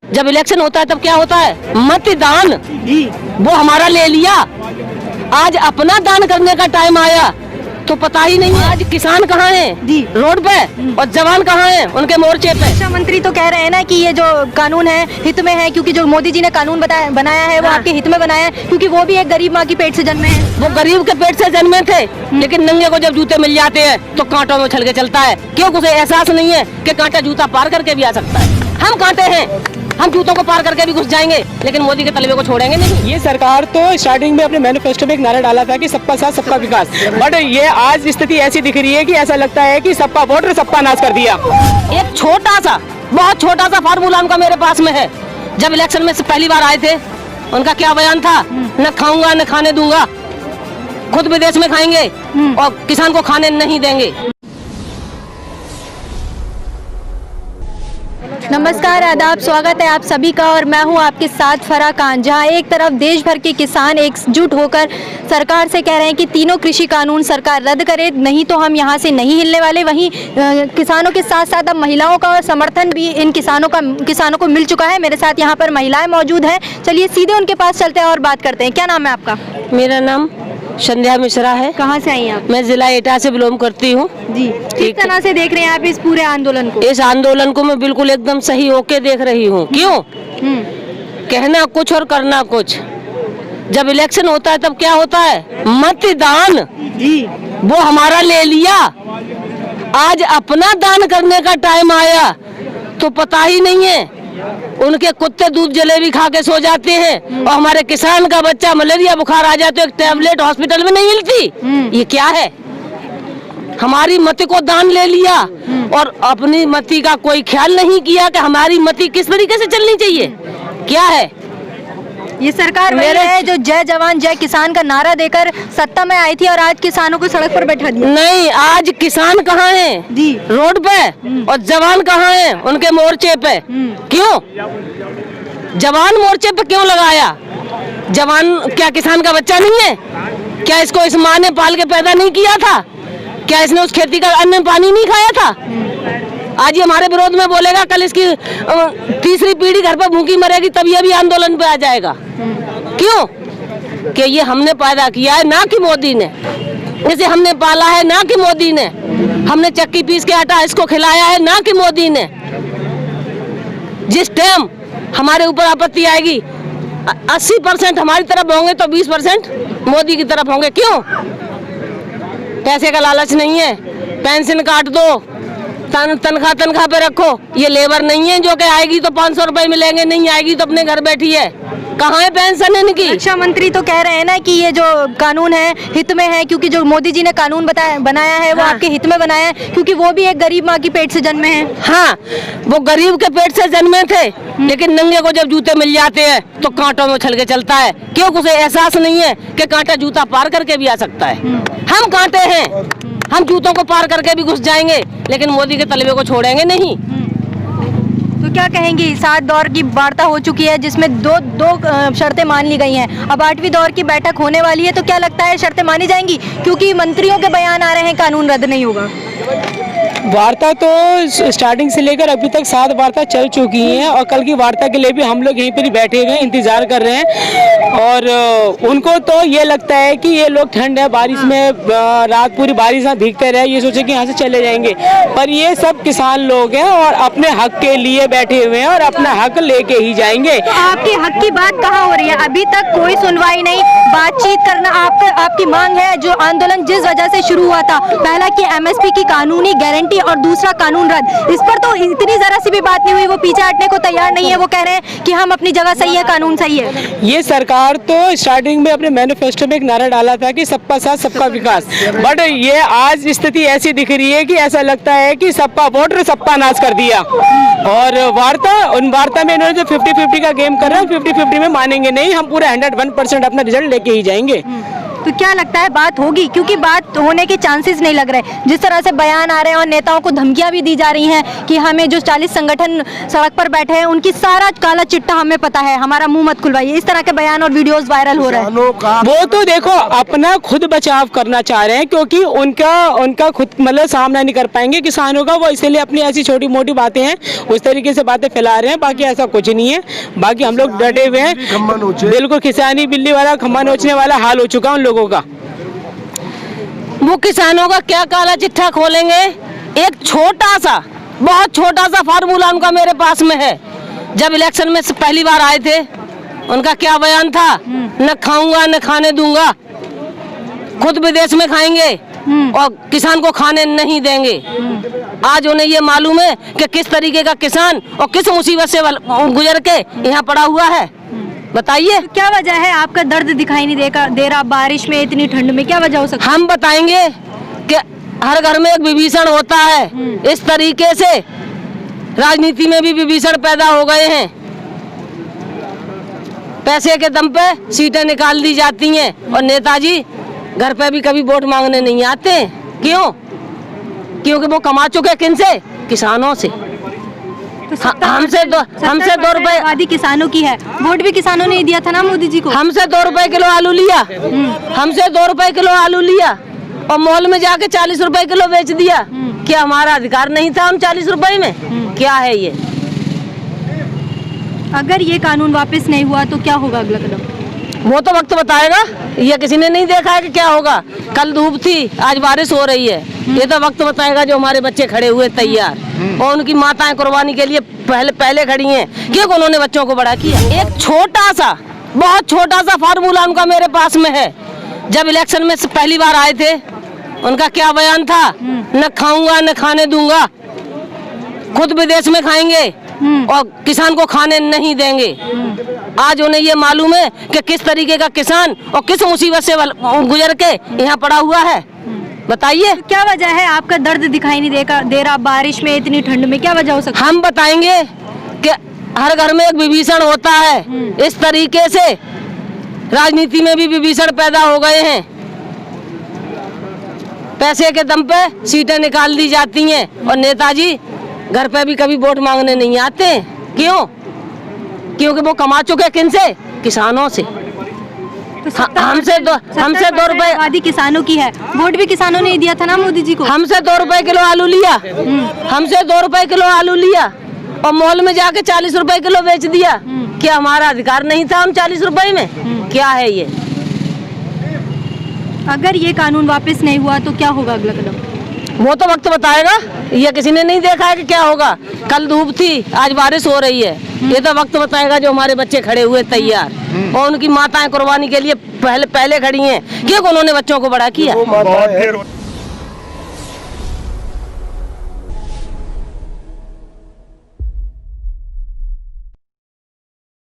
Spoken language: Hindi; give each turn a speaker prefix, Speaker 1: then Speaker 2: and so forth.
Speaker 1: जब इलेक्शन होता है तब क्या होता है, मतदान जी वो हमारा ले लिया। आज अपना दान करने का टाइम आया तो पता ही नहीं है आज किसान कहाँ हैं जी रोड पे और जवान कहाँ हैं उनके मोर्चे पे।
Speaker 2: शिक्षा मंत्री तो कह रहे हैं ना कि ये जो कानून है हित में है, क्योंकि जो मोदी जी ने कानून बनाया है वो आपके हित में बनाया है, क्योंकि वो भी एक गरीब माँ की पेट से जन्मे हैं।
Speaker 1: वो गरीब के पेट से जन्मे थे, लेकिन नंगे को जब जूते मिल जाते हैं तो कांटों में उछल के चलता है। क्यों? उसे एहसास नहीं है कि कांटा जूता पार करके भी आ सकता है। हम कांटे हैं, हम जूतों को पार करके भी घुस जाएंगे, लेकिन मोदी के तलबे को छोड़ेंगे नहीं।
Speaker 3: ये सरकार तो स्टार्टिंग में अपने मैनिफेस्टो में एक नारा डाला था कि सबका साथ सबका विकास, बट ये आज स्थिति ऐसी दिख रही है कि ऐसा लगता है कि सबका वोट और सबका नाश कर दिया।
Speaker 1: एक छोटा सा बहुत छोटा सा फार्मूला उनका मेरे पास में है। जब इलेक्शन में से पहली बार आए थे उनका क्या बयान था, न खाऊंगा न खाने दूंगा, खुद विदेश में खाएंगे और किसान को खाने नहीं देंगे।
Speaker 2: नमस्कार, आदाब, स्वागत है आप सभी का और मैं हूं आपके साथ फराह खान। जहां एक तरफ देश भर के किसान एकजुट होकर सरकार से कह रहे हैं कि तीनों कृषि कानून सरकार रद्द करे, नहीं तो हम यहां से नहीं हिलने वाले। वहीं किसानों के साथ साथ अब महिलाओं का समर्थन भी इन किसानों को मिल चुका है। मेरे साथ यहाँ पर महिलाएं मौजूद हैं, चलिए सीधे उनके पास चलते हैं और बात करते हैं। क्या नाम है आपका?
Speaker 1: मेरा नाम संध्या मिश्रा है।
Speaker 2: कहाँ से आई हैं आप?
Speaker 1: मैं जिला एटा से बिलोंग करती हूँ
Speaker 2: जी। किस तरह से देख रहे हैं आप इस पूरे आंदोलन को?
Speaker 1: इस आंदोलन को मैं बिल्कुल एकदम सही होके देख रही हूँ। क्यों? कहना कुछ और करना कुछ। जब इलेक्शन होता है तब क्या होता है, मतदान जी वो हमारा ले लिया। आज अपना दान करने का टाइम आया तो पता ही नहीं है, उनके कुत्ते दूध जलेबी खा के सो जाते हैं और हमारे किसान का बच्चा मलेरिया बुखार आ जाए तो एक टैबलेट हॉस्पिटल में नहीं मिलती। ये क्या है? हमारी मति को दान ले लिया और अपनी मति का कोई ख्याल नहीं किया कि हमारी मति किस तरीके से चलनी चाहिए। क्या है
Speaker 2: ये सरकार मेरे है जो जय जवान जय किसान का नारा देकर सत्ता में आई थी और आज किसानों को सड़क पर बैठा दिया।
Speaker 1: नहीं, आज किसान कहाँ हैं जी रोड पे और जवान कहाँ हैं उनके मोर्चे पे। क्यों? जवान मोर्चे पे क्यों लगाया? जवान क्या किसान का बच्चा नहीं है? क्या इसको इस माँ ने पाल के पैदा नहीं किया था? क्या इसने उस खेती का अन्न पानी नहीं खाया था? आज ये हमारे विरोध में बोलेगा, कल इसकी तीसरी पीढ़ी घर पर भूखी मरेगी, तब ये भी आंदोलन पे आ जाएगा। क्यों? कि ये हमने पैदा किया है ना कि मोदी ने, इसे हमने पाला है ना कि मोदी ने, हमने चक्की पीस के आटा इसको खिलाया है ना कि मोदी ने। जिस टाइम हमारे ऊपर आपत्ति आएगी 80% हमारी तरफ होंगे तो 20% मोदी की तरफ होंगे। क्यों? पैसे का लालच नहीं है, पेंशन काट दो, तनख्वाह पे रखो। ये लेबर नहीं है जो कि आएगी तो 500 रुपए मिलेंगे, नहीं आएगी तो अपने घर बैठी है। कहाँ है पेंशन इनकी?
Speaker 2: शिक्षा मंत्री तो कह रहे हैं ना कि ये जो कानून है हित में है, क्योंकि जो मोदी जी ने कानून बनाया है वो आपके हित में बनाया है, क्योंकि वो भी एक गरीब माँ की पेट से जन्मे हैं।
Speaker 1: हाँ, वो गरीब के पेट से जन्मे थे, लेकिन नंगे को जब जूते मिल जाते हैं तो कांटों में उछल के चलता है। क्यों? उसे एहसास नहीं है कि कांटा जूता पार करके भी आ सकता है। हम कांटे हैं, हम जूतों को पार करके भी घुस जाएंगे, लेकिन मोदी के तलबे को छोड़ेंगे नहीं।
Speaker 2: तो क्या कहेंगे, 7 दौर की वार्ता हो चुकी है जिसमें दो शर्तें मान ली गई हैं, अब 8वीं दौर की बैठक होने वाली है, तो क्या लगता है शर्तें मानी जाएंगी? क्योंकि मंत्रियों के बयान आ रहे हैं कानून रद्द नहीं होगा।
Speaker 3: वार्ता तो स्टार्टिंग से लेकर अभी तक 7 वार्ता चल चुकी हैं और कल की वार्ता के लिए भी हम लोग यहीं पर ही बैठे हुए हैं, इंतजार कर रहे हैं। और उनको तो ये लगता है कि ये लोग ठंड है, बारिश में रात पूरी बारिश में भीगते रहे, ये सोचे कि यहाँ से चले जाएंगे, पर ये सब किसान लोग हैं और अपने हक के लिए बैठे हुए हैं और अपना हक लेके ही जाएंगे।
Speaker 2: तो आपके हक की बात कहाँ हो रही है? अभी तक कोई सुनवाई नहीं, बातचीत करना आपकी मांग है। जो आंदोलन जिस वजह से शुरू हुआ था, पहला कि MSP की कानूनी गारंटी और दूसरा कानून रद्द, इस पर तो इतनी जरा सी भी बात नहीं हुई। वो पीछे हटने को तैयार नहीं है, वो कह रहे हैं कि हम अपनी जगह सही है, कानून सही है।
Speaker 3: ये सरकार तो स्टार्टिंग में अपने मैनिफेस्टो में एक नारा डाला था कि सबका साथ सबका विकास, बट ये आज स्थिति ऐसी दिख रही है कि ऐसा लगता है कि सबका वोट और सबका नाश कर दिया। और वार्ता में इन्होंने जो 50-50 का गेम कर रहे हैं, 50-50 में मानेंगे नहीं, हम पूरे 101% अपना रिजल्ट लेके ही जाएंगे।
Speaker 2: तो क्या लगता है बात होगी? क्योंकि बात होने के चांसेस नहीं लग रहे। जिस तरह से बयान आ रहे हैं और नेताओं को धमकियां भी दी जा रही हैं कि हमें जो 40 संगठन सड़क पर बैठे हैं उनकी सारा काला चिट्ठा हमें पता है, हमारा मुंह मत खुलवाइए। इस तरह के बयान और वीडियोस वायरल हो रहे हैं।
Speaker 3: वो तो देखो अपना खुद बचाव करना चाह रहे हैं, क्योंकि उनका खुद मतलब सामना नहीं कर पाएंगे किसानों का, वो इसलिए अपनी ऐसी छोटी मोटी बातें हैं उस तरीके से बातें फैला रहे हैं। बाकी ऐसा कुछ नहीं है, बाकी हम लोग डटे हुए हैं। बिल्कुल किसानी बिल्ली वाला खम्बा नोचने वाला हाल हो चुका उन लोगों का।
Speaker 1: वो किसानों का क्या काला चिट्ठा खोलेंगे? एक छोटा सा, बहुत छोटा सा फार्मूला उनका मेरे पास में है। जब इलेक्शन में पहली बार आए थे, उनका क्या बयान था? न खाऊंगा न खाने दूंगा, खुद विदेश में खाएंगे और किसान को खाने नहीं देंगे। आज उन्हें ये मालूम है कि किस तरीके का किसान और किस मुसीबत से गुजर के यहाँ पड़ा हुआ है। बताइए
Speaker 2: तो क्या वजह है? आपका दर्द दिखाई नहीं दे रहा बारिश में, इतनी ठंड में, क्या वजह हो सकती है?
Speaker 1: हम बताएंगे कि हर घर में एक विभीषण होता है। इस तरीके से राजनीति में भी विभीषण पैदा हो गए हैं। पैसे के दम पे सीटें निकाल दी जाती हैं और नेताजी घर पे भी कभी वोट मांगने नहीं आते। क्यों? क्योंकि वो कमा चुके किनसे? किसानों से।
Speaker 2: तो
Speaker 1: हमसे 2 रुपए
Speaker 2: आबादी किसानों की है, वोट भी किसानों ने दिया था ना मोदी जी को।
Speaker 1: हमसे 2 रुपए किलो आलू लिया, हमसे 2 रुपए किलो आलू लिया और मॉल में जाके 40 रुपए किलो बेच दिया। क्या हमारा अधिकार नहीं था उन 40 रुपए में? क्या है ये?
Speaker 2: अगर ये कानून वापस नहीं हुआ तो क्या होगा अगला कदम?
Speaker 1: वो तो वक्त बताएगा। ये किसी ने नहीं देखा है कि क्या होगा। कल धूप थी, आज बारिश हो रही है। ये तो वक्त बताएगा। जो हमारे बच्चे खड़े हुए तैयार और उनकी माताएं कुर्बानी के लिए पहले खड़ी हैं, क्योंकि उन्होंने बच्चों को बड़ा किया। एक छोटा सा, बहुत छोटा सा फार्मूला उनका मेरे पास में है। जब इलेक्शन में पहली बार आए थे, उनका क्या बयान था? न खाऊंगा न खाने दूंगा, खुद विदेश में खाएंगे और किसान को खाने नहीं देंगे। आज उन्हें ये मालूम है कि किस तरीके का किसान और किस मुसीबत से गुजर के यहाँ पड़ा हुआ है। बताइए
Speaker 2: तो क्या वजह है? आपका दर्द दिखाई नहीं दे रहा बारिश में, इतनी ठंड में, क्या वजह हो सकती है?
Speaker 1: हम बताएंगे कि हर घर में एक विभीषण होता है। इस तरीके से राजनीति में भी विभीषण पैदा हो गए हैं। पैसे के दम पे सीटें निकाल दी जाती हैं और नेताजी घर पे भी कभी वोट मांगने नहीं आते। क्यों? क्योंकि वो कमा चुके किनसे? किसानों से।
Speaker 2: तो
Speaker 1: हमसे 2 रुपए
Speaker 2: आबादी किसानों की है, वोट भी किसानों ने दिया था ना मोदी जी को।
Speaker 1: हमसे 2 रुपए किलो आलू लिया, हमसे 2 रुपए किलो आलू लिया और मॉल में जाके 40 रुपए किलो बेच दिया। क्या हमारा अधिकार नहीं था उन 40 रुपए में? क्या है ये?
Speaker 2: अगर ये कानून वापस नहीं हुआ तो क्या होगा अगला कदम?
Speaker 1: वो तो वक्त बताएगा। ये किसी ने नहीं देखा है कि क्या होगा। कल धूप थी, आज बारिश हो रही है। ये तो वक्त बताएगा। जो हमारे बच्चे खड़े हुए तैयार और उनकी माताएं कुर्बानी के लिए पहले खड़ी हैं, क्योंकि उन्होंने बच्चों को बड़ा किया।